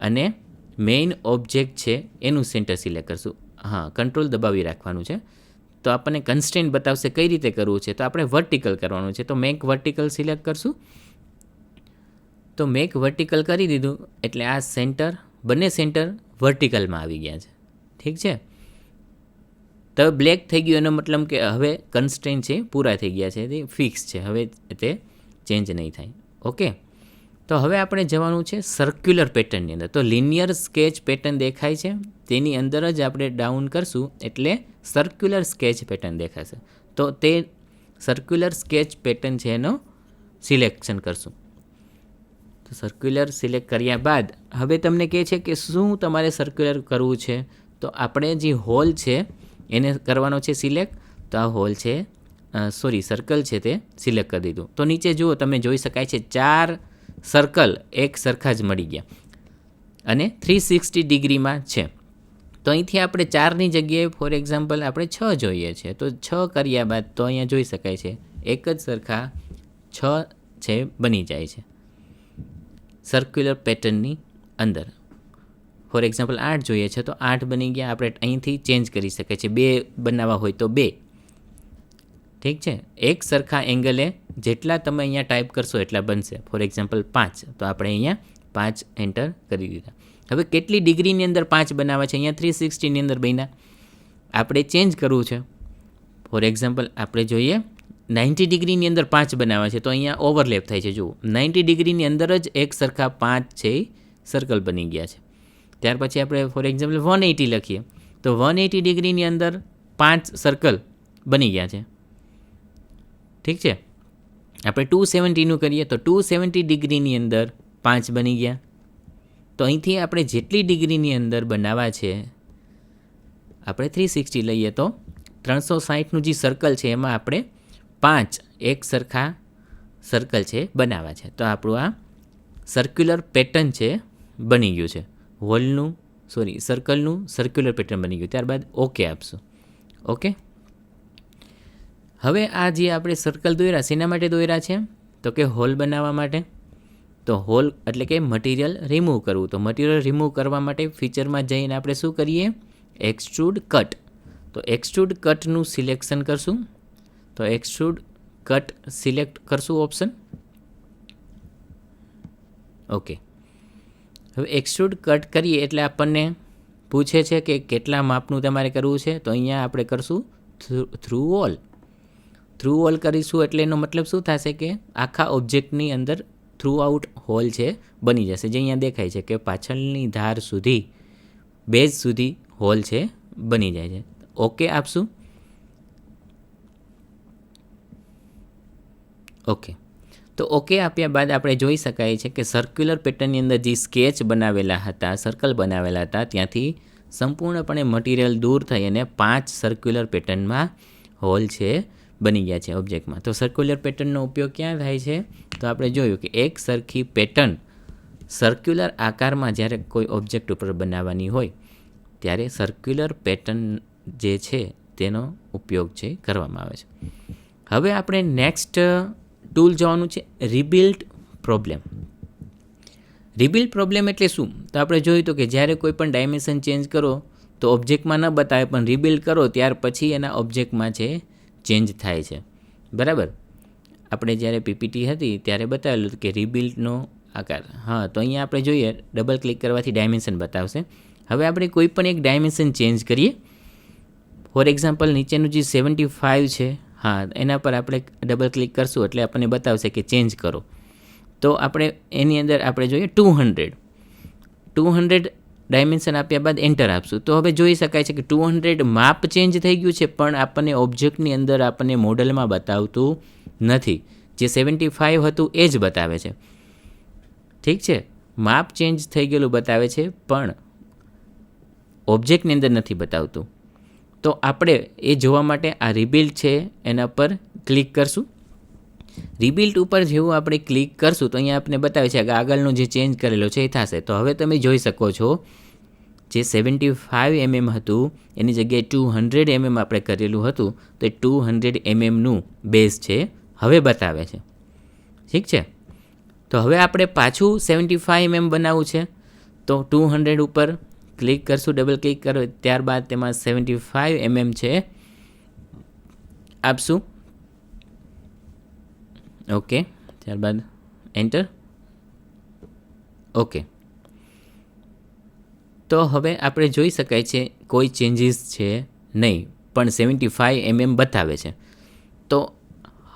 અને મેઇન ઓબ્જેક્ટ છે એનું સેન્ટર સિલેક્ટ કરશું. હા, કંટ્રોલ દબાવી રાખવાનું છે. તો આપણને કન્સ્ટ્રેન્ટ બતાવશે કઈ રીતે કરવું છે. તો આપણે વર્ટિકલ કરવાનું છે. તો મેક વર્ટિકલ સિલેક્ટ કરશું. તો મેક વર્ટિકલ કરી દીધું એટલે આ સેન્ટર બંને સેન્ટર વર્ટિકલમાં આવી ગયા છે. ઠીક છે. તો બ્લેક થઈ ગયું એનો મતલબ કે હવે કન્સ્ટ્રેન્ટ છે પૂરા થઈ ગયા છે, તે ફિક્સ છે, હવે તે ચેન્જ નહીં થાય. ઓકે. તો હવે આપણે જવાનું છે સર્ક્યુલર પેટર્નની અંદર. તો લિનિયર સ્કેચ પેટર્ન દેખાય છે તેની અંદર જ આપણે ડાઉન કરશું એટલે સર્ક્યુલર સ્કેચ પેટર્ન દેખાશે. તો તે સર્ક્યુલર સ્કેચ પેટર્ન છે એનો સિલેક્શન કરશું. તો સર્ક્યુલર સિલેક્ટ કર્યા બાદ હવે તમને કહે છે કે શું તમારે સર્ક્યુલર કરવું છે. તો આપણે જે હોલ છે એને કરવાનો છે સિલેક્ટ. તો આ હોલ છે સર્કલ છે તે સિલેક્ટ કરી દીધું. તો નીચે જુઓ તમે જોઈ શકાય છે 4 સર્કલ એક સરખા જ મળી ગયા અને 360 ડિગ્રીમાં છે. તો અહીંથી આપણે 4ની જગ્યાએ ફોર એક્ઝામ્પલ આપણે 6 જોઈએ છે. તો 6 કર્યા બાદ તો અહીંયા જોઈ શકાય છે એક જ સરખા 6 છે બની જાય છે સર્ક્યુલર પેટર્નની અંદર. ફોર એક્ઝામ્પલ 8 જોઈએ છે તો 8 બની ગયા. આપણે અહીંથી ચેન્જ કરી શકીએ છીએ. 2 બનાવવા હોય તો 2. ઠીક છે. એક સરખા એંગલે જેટલા તમે અહીંયા ટાઈપ કરશો એટલા બનશે. ફોર એક્ઝામ્પલ 5 તો આપણે અહીંયા 5 એન્ટર કરી દીધા. હવે કેટલી ડિગ્રીની અંદર 5 બનાવવા છે? અહીંયા 360ની અંદર બન્યા. આપણે ચેન્જ કરવું છે. ફોર એક્ઝામ્પલ આપણે જોઈએ 90 ડિગ્રીની અંદર 5 બનાવવા છે તો અહીંયા ઓવરલેપ થાય છે. જુઓ 90 ડિગ્રીની અંદર જ એક સરખા 5 છે સર્કલ બની ગયા છે. ત્યાર પછી આપણે ફોર એક્ઝામ્પલ 180 લખીએ તો 180 ડિગ્રીની અંદર 5 સર્કલ બની ગયા છે. ઠીક છે. આપણે 270નું કરીએ તો 270 ડિગ્રીની અંદર 5 બની ગયા. તો અહીંથી આપણે જેટલી ડિગ્રીની અંદર બનાવવા છે આપણે 360 લઈએ તો 360નું જે સર્કલ છે એમાં આપણે 5 એક સરખા સર્કલ છે બનાવવા છે. તો આપણું આ સર્ક્યુલર પેટર્ન છે બની ગયું છે. સર્કલનું સર્ક્યુલર પેટર્ન બની ગયું. ત્યારબાદ ઓકે આપશું. ઓકે. હવે આ જે આપણે સર્કલ દોર્યા શેના માટે દોર્યા છે? તો કે હોલ બનાવવા માટે. તો હોલ એટલે કે મટીરિયલ રિમૂવ કરવું. તો મટીરિયલ રિમૂવ કરવા માટે ફીચરમાં જઈને આપણે શું કરીએ? Extrude cut. તો એક્સટ્રુડ કટનું સિલેક્શન કરશું. તો એક્સટ્રુડ કટ સિલેક્ટ કરશું ઓપ્શન. ઓકે. હવે એક્સટ્રુડ કટ કરીએ એટલે આપણને પૂછે છે કે કેટલા માપનું તમારે કરવું છે. તો અહીંયા આપણે કરશું થ્રુ વોલ. થ્રુ વોલ કરીશું એટલે એનો મતલબ શું થશે કે આખા ઓબ્જેક્ટની અંદર થ્રુ આઉટ હોલ છે બની જશે. જે અહીંયા દેખાય છે કે પાછળની ધાર સુધી બેઝ સુધી હોલ છે બની જાય છે. ઓકે આપશું. ઓકે. તો ઓકે આપ્યા બાદ આપણે જોઈ શકાય છે કે સર્ક્યુલર પેટર્નની અંદર જે સ્કેચ બનાવેલા હતા, સર્કલ બનાવેલા હતા ત્યાંથી સંપૂર્ણપણે મટીરિયલ દૂર થઈ અને 5 સર્ક્યુલર પેટર્નમાં હોલ છે બની ગયા છે ઓબ્જેક્ટમાં. તો સર્ક્યુલર પેટર્નનો ઉપયોગ ક્યાં થાય છે? તો આપણે જોયું કે એક સરખી પેટર્ન સર્ક્યુલર આકારમાં જ્યારે કોઈ ઓબ્જેક્ટ ઉપર બનાવવાની હોય ત્યારે સર્ક્યુલર પેટર્ન જે છે તેનો ઉપયોગ છે કરવામાં આવે છે. હવે આપણે નેક્સ્ટ ટૂલ જોવાનું છે રિબિલ્ડ પ્રોબ્લેમ. રિબિલ્ડ પ્રોબ્લેમ એટલે શું? તો આપણે જોયું તો કે જ્યારે કોઈ પણ ડાયમેન્શન ચેન્જ કરો તો ઓબ્જેક્ટમાં ન બતાવે પણ રિબિલ્ડ કરો ત્યાર પછી એના ઓબ્જેક્ટમાં છે ચેન્જ થાય છે. બરાબર. આપણે જ્યારે પીપીટી હતી ત્યારે બતાવેલું હતું કે રિબિલ્ડનો આકાર. હા, તો અહીંયા આપણે જોઈએ ડબલ ક્લિક કરવાથી ડાયમેન્શન બતાવશે. હવે આપણે કોઈ પણ એક ડાયમેન્શન ચેન્જ કરીએ. ફોર એક્ઝામ્પલ નીચેનું જે 75 છે, હા એના પર આપણે ડબલ ક્લિક કરશું એટલે આપણને બતાવશે કે ચેન્જ કરો. તો આપણે એની અંદર આપણે જોઈએ 200 ડાયમેન્શન આપ્યા બાદ એન્ટર આપશું. તો હવે જોઈ શકાય છે કે 200 માપ ચેન્જ થઈ ગયું છે પણ આપણને ઓબ્જેક્ટની અંદર આપણને મોડલમાં બતાવતું નથી. જે 75 હતું એ જ બતાવે છે. ઠીક છે. માપ ચેન્જ થઈ ગયેલું બતાવે છે પણ ઓબ્જેક્ટની અંદર નથી બતાવતું. તો આપણે એ જોવા માટે આ રિબિલ્ડ છે એના પર ક્લિક કરશું. રિબિલ્ડ ઉપર જેવું આપણે ક્લિક કરશું તો અહીંયા આપણે બતાવે છે કે આગળનો જે ચેન્જ કરેલો છે એ થશે. તો હવે તમે જોઈ શકો છો જે 75 mm હતું એની જગ્યાએ 200 mm આપણે કરેલું હતું, તો 200 mmનું બેઝ છે હવે બતાવે છે. ઠીક છે, તો હવે આપણે પાછું 75 mm બનાવવું છે, તો 200 ઉપર ક્લિક કરશું, ડબલ ક્લિક કરો, ત્યારબાદ તેમાં 75 mm છે આપશું. ઓકે, ત્યારબાદ એન્ટર. ઓકે, તો હવે આપણે જોઈ શકાય છે કોઈ ચેન્જીસ છે નહીં, પણ 75 mm બતાવે છે. તો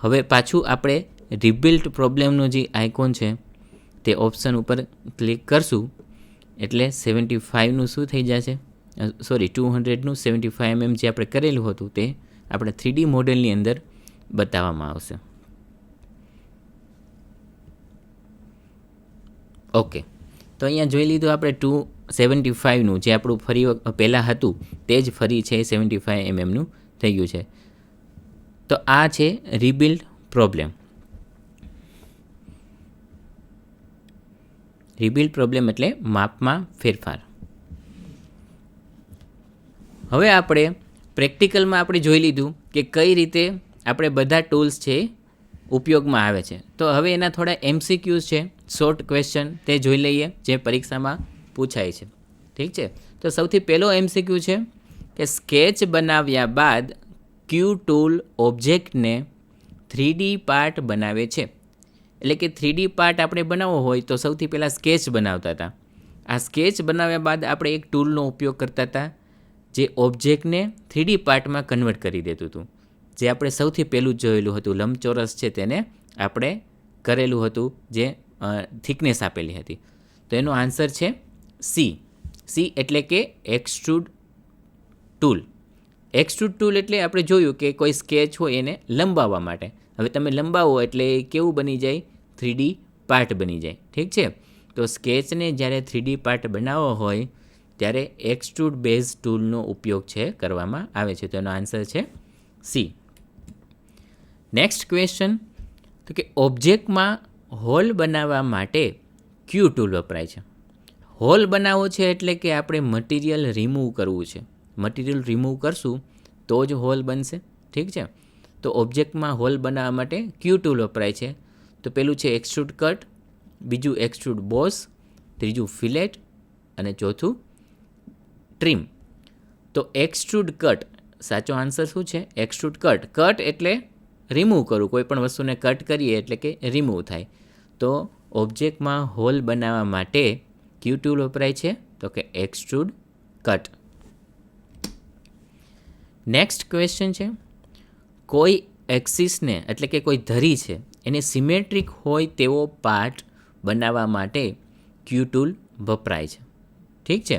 હવે પાછું આપણે રિબિલ્ટ પ્રોબ્લેમનો જે આઇકોન છે તે ઓપ્શન ઉપર ક્લિક કરશું એટલે 75નું શું થઈ જશે, સોરી 200નું 75 mm જે આપણે કરેલું હતું તે આપણે 3D મોડેલની અંદર બતાવવામાં આવશે. ઓકે, તો અહીંયા જોઈ લીધું આપણે 275નું જે આપણું ફરી પહેલાં હતું તે જ ફરી છે 75 mmનું થઈ ગયું છે. તો આ છે રિબિલ્ડ પ્રોબ્લેમ. રિબિલ્ડ પ્રોબ્લેમ એટલે માપમાં ફેરફાર. હવે આપણે પ્રેક્ટિકલમાં આપણે જોઈ લીધું કે કઈ રીતે આપણે બધા ટૂલ્સ છે ઉપયોગમાં આવે છે. તો હવે એના થોડા MCQs છે, શોર્ટ ક્વેશ્ચન, તે જોઈ લઈએ જે પરીક્ષામાં પૂછાય છે. ઠીક છે, તો સૌથી પહેલો MCQ છે કે સ્કેચ બનાવ્યા બાદ ક્યુ ટૂલ ઓબ્જેક્ટને 3D પાર્ટ બનાવે છે. એટલે કે 3D પાર્ટ આપણે બનાવવો હોય તો સૌથી પહેલાં સ્કેચ બનાવતા હતા. આ સ્કેચ બનાવ્યા બાદ આપણે એક ટૂલનો ઉપયોગ કરતા હતા જે ઓબ્જેક્ટને 3D પાર્ટમાં કન્વર્ટ કરી દેતું હતું. જે આપણે સૌથી પહેલું જ જોયેલું હતું, લંબચોરસ છે તેને આપણે કરેલું હતું જે થિકનેસ આપેલી હતી. તો એનો આન્સર છે સી. સી એટલે કે એક્સટ્રુડ ટૂલ. એક્સટ્રુડ ટૂલ એટલે આપણે જોયું કે કોઈ સ્કેચ હોય એને લંબાવવા માટે. હવે તમે લંબાવો એટલે કેવું બની જાય, 3D પાર્ટ બની જાય. ઠીક છે, તો સ્કેચને જ્યારે 3D પાર્ટ બનાવવો હોય ત્યારે એક્સટ્રુડ બેઝ ટૂલનો ઉપયોગ છે કરવામાં આવે છે. તો એનો આન્સર છે સી. નેક્સ્ટ ક્વેશ્ચન, તો કે ઓબ્જેક્ટમાં હોલ બનાવવા માટે ક્યુ ટૂલ વપરાય છે. હોલ બનાવવો છે એટલે કે આપણે મટીરિયલ રિમૂવ કરવું છે. મટીરિયલ રિમૂવ કરશું તો જ હોલ બનશે. ઠીક છે, તો ઓબ્જેક્ટમાં હોલ બનાવવા માટે ક્યુ ટૂલ વપરાય છે. તો પેલું છે એક્સટ્રુડ કટ, બીજું એક્સટ્રુડ બોસ, ત્રીજું ફિલેટ અને ચોથું ટ્રીમ. તો એક્સટ્રુડ કટ સાચો આન્સર શું છે? Extrude cut. કટ એટલે રિમૂવ કરવું, કોઈ પણ વસ્તુને કટ કરીએ એટલે કે રિમૂવ થાય. તો ઓબ્જેક્ટમાં હોલ બનાવવા માટે ક્યુ ટૂલ વપરાય છે તો કે એક્સટ્રુડ કટ. નેક્સ્ટ ક્વેશ્ચન છે, કોઈ એક્સિસને એટલે કે કોઈ ધરી છે એને સિમેટ્રિક હોય તેવો પાર્ટ બનાવવા માટે ક્યુ ટૂલ વપરાય છે. ઠીક છે,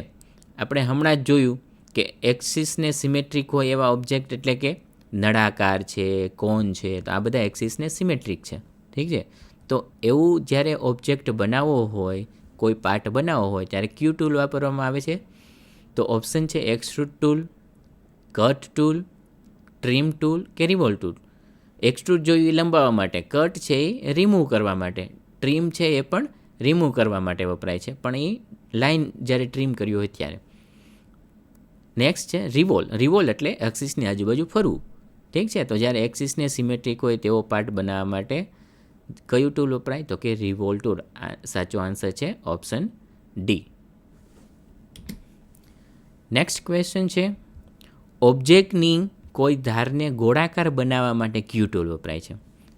આપણે હમણાં જ જોયું કે એક્સિસને સિમેટ્રિક હોય એવા ઓબ્જેક્ટ એટલે કે નળાકાર છે, કોન છે, તો આ બધા એક્સિસને સિમેટ્રિક છે. ઠીક છે, તો એવું જ્યારે ઓબ્જેક્ટ બનાવવો હોય, કોઈ પાર્ટ બનાવવો હોય ત્યારે ક્યુ ટૂલ વાપરવામાં આવે છે. તો ઓપ્શન છે extrude tool, cut tool, trim tool કે રિવોલ્વ ટૂલ. એક્સટ્રુડ જોયું એ લંબાવવા માટે, કટ છે એ રિમૂવ કરવા માટે, ટ્રીમ છે એ પણ રિમૂવ કરવા માટે વપરાય છે, પણ એ લાઇન જ્યારે ટ્રીમ કર્યું હોય ત્યારે. નેક્સ્ટ છે રિવોલ્વ. રિવોલ્વ એટલે એક્સિસની આજુબાજુ ફરવું. ઠીક છે, તો જ્યારે એક્સિસને સિમેટ્રિક હોય તેવો પાર્ટ બનાવવા માટે કયું ટૂલ વપરાય તો કે રિવોલ્વ ટૂલ. સાચો આન્સર છે ઓપ્શન ડી. નેક્સ્ટ ક્વેશ્ચન છે, ઓબ્જેક્ટની કોઈ ધારને ગોળાકાર બનાવવા માટે ક્યુ ટૂલ વપરાય છે.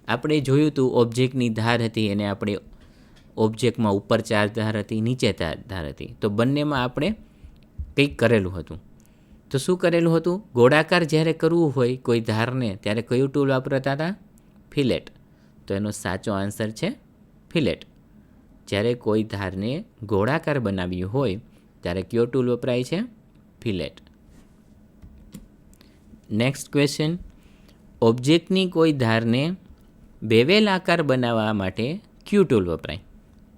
આપણે જોયું હતું ઓબ્જેક્ટની ધાર હતી એને આપણે ઓબ્જેક્ટમાં ઉપર 4 ધાર હતી, નીચે 4 ધાર હતી. તો બંનેમાં આપણે કંઈક કરેલું હતું. તો શું કરેલું હતું? ગોળાકાર જ્યારે કરવું હોય કોઈ ધારને ત્યારે કયું ટૂલ વાપરતા હતા? ફિલેટ. તો એનો સાચો આન્સર છે ફિલેટ. જ્યારે કોઈ ધારને ગોળાકાર બનાવ્યું હોય ત્યારે કયો ટૂલ વપરાય છે? ફિલેટ. નેક્સ્ટ ક્વેશ્ચન, ઓબ્જેક્ટની કોઈ ધારને બેવેલ આકાર બનાવવા માટે ક્યુ ટૂલ વપરાય.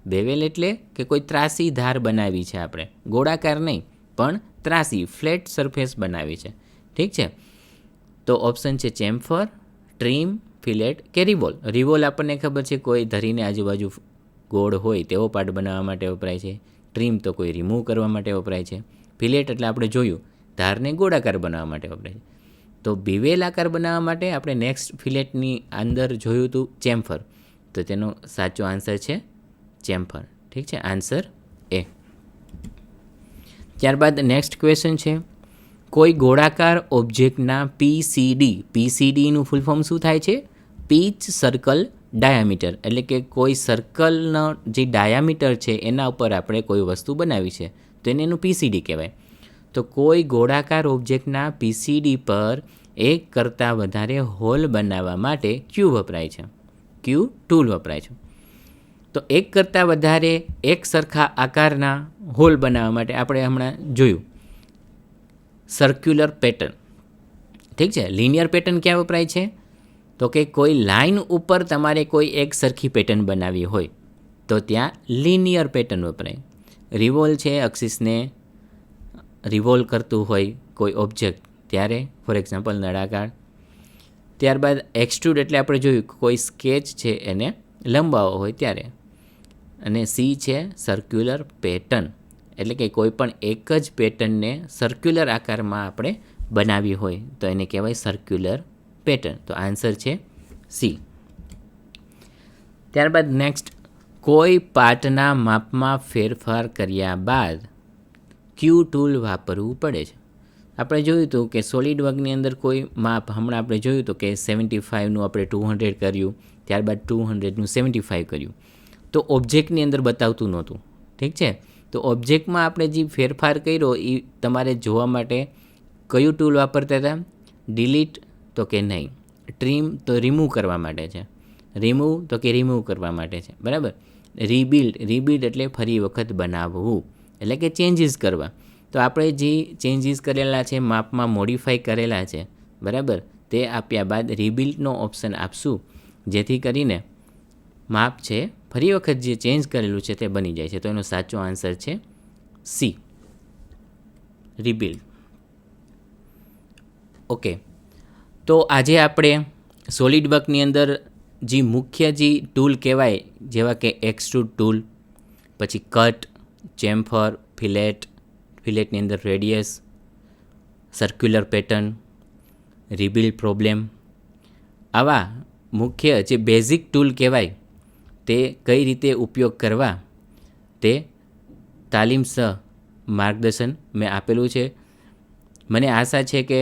બેવેલ એટલે કે કોઈ ત્રાસી ધાર બનાવી છે આપણે, ગોળાકાર નહીં પણ ત્રાસી ફ્લેટ સરફેસ બનાવી છે. ઠીક છે, તો ઓપ્શન છે ચેમ્ફર, ટ્રીમ, ફિલેટ કે રિવોલ્વ. રિવોલ્વ આપણને ખબર છે કોઈ ધરીને આજુબાજુ ગોળ હોય તેવો પાર્ટ બનાવવા માટે વપરાય છે. ટ્રીમ તો કોઈ રિમૂવ કરવા માટે વપરાય છે. ફિલેટ એટલે આપણે જોયું ધારને ગોળાકાર બનાવવા માટે વપરાય છે. તો બિવેલ આકાર બનાવવા માટે આપણે નેક્સ્ટ ફિલેટની અંદર જોયું હતું ચેમ્ફર, તો તેનો સાચો આન્સર છે ચેમ્ફર. ઠીક છે, આન્સર એ. ત્યારબાદ નેક્સ્ટ ક્વેશ્ચન છે, કોઈ ગોળાકાર ઓબ્જેક્ટના પીસીડીનું ફૂલ ફોર્મ શું થાય છે? પીચ સર્કલ ડાયામીટર, એટલે કે કોઈ સર્કલનો જે ડાયામીટર છે એના ઉપર આપણે કોઈ વસ્તુ બનાવી છે તો એને એનું પીસીડી કહેવાય. તો કોઈ ગોળાકાર ઓબ્જેક્ટના પીસીડી પર એક કરતાં વધારે હોલ બનાવવા માટે ક્યુ વપરાય છે? ક્યુ ટૂલ વપરાય છે. તો એક કરતાં વધારે એક સરખા આકારના હોલ બનાવવા માટે આપણે હમણાં જોયું સર્ક્યુલર પેટર્ન. ઠીક છે, લિનિયર પેટર્ન ક્યાં વપરાય છે? તો કે કોઈ લાઇન ઉપર તમારે કોઈ એક સરખી પેટર્ન બનાવવી હોય તો ત્યાં લિનિયર પેટર્ન વપરાય. રિવોલ્વ છે, એક્સિસને રિવોલ્વ કરતું હોય કોઈ ઓબ્જેક્ટ ત્યારે ફોર એક્ઝામ્પલ નળાકાર. ત્યારબાદ એક્સટ્રુડ એટલે આપણે જોયું કોઈ સ્કેચ છે એને લંબાવવો હોય ત્યારે. અને સી છે સર્ક્યુલર પેટર્ન, એટલે કે કોઈ પણ એક જ પેટર્નને સર્ક્યુલર આકારમાં આપણે બનાવી હોય તો એને કહેવાય સર્ક્યુલર પેટર્ન. તો આન્સર છે સી. ત્યારબાદ નેક્સ્ટ, કોઈ પાર્ટના માપમાં ફેરફાર કર્યા બાદ ક્યુ ટૂલ વાપરવું પડે છે? આપણે જોયું હતું કે સોલિડ વર્કની અંદર કોઈ માપ, હમણાં આપણે જોયું હતું કે 75નું આપણે 200 કર્યું, ત્યારબાદ 200નું 75 કર્યું, તો ઓબ્જેક્ટની અંદર બતાવતું નહોતું. ઠીક છે, તો ઓબ્જેક્ટમાં આપણે જે ફેરફાર કર્યો એ તમારે જોવા માટે કયું ટૂલ વાપરતા હતા? ડિલીટ તો કે નહીં, ટ્રીમ તો રિમૂવ કરવા માટે છે, રિમૂવ તો કે રિમૂવ કરવા માટે છે, બરાબર. રીબિલ્ડ એટલે ફરી વખત બનાવવું, એટલે કે ચેન્જીસ કરવા. તો આપણે જે ચેન્જીસ કરેલા છે, માપમાં મોડિફાઈ કરેલા છે, બરાબર, તે આપ્યા બાદ રીબિલ્ડનો ઓપ્શન આપશું, જેથી કરીને માપ છે ફરી વખત જે ચેન્જ કરેલું છે તે બની જાય છે. તો એનો સાચો આન્સર છે સી, રીબિલ્ડ. ઓકે, તો આજે આપણે સોલિડ વર્કની અંદર જે મુખ્ય જે ટૂલ કહેવાય, જેવા કે એક્સટ્રુડ ટૂલ, પછી કટ, ચેમ્ફર, ફિલેટની અંદર રેડિયસ, સર્ક્યુલર પેટર્ન, રીબિલ્ડ પ્રોબ્લેમ, આવા મુખ્ય જે બેઝિક ટૂલ કહેવાય તે કઈ રીતે ઉપયોગ કરવા તે તાલીમસહ માર્ગદર્શન મેં આપેલું છે. મને આશા છે કે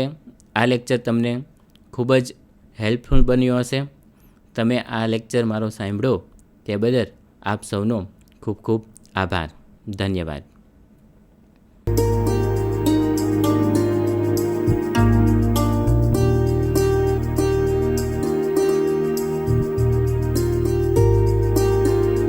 આ લેક્ચર તમને ખૂબ જ હેલ્પફુલ બન્યો હશે. તમે આ લેક્ચર મારો સાંભળ્યો તે બદલ આપ સૌનો ખૂબ ખૂબ આભાર. ધન્યવાદ.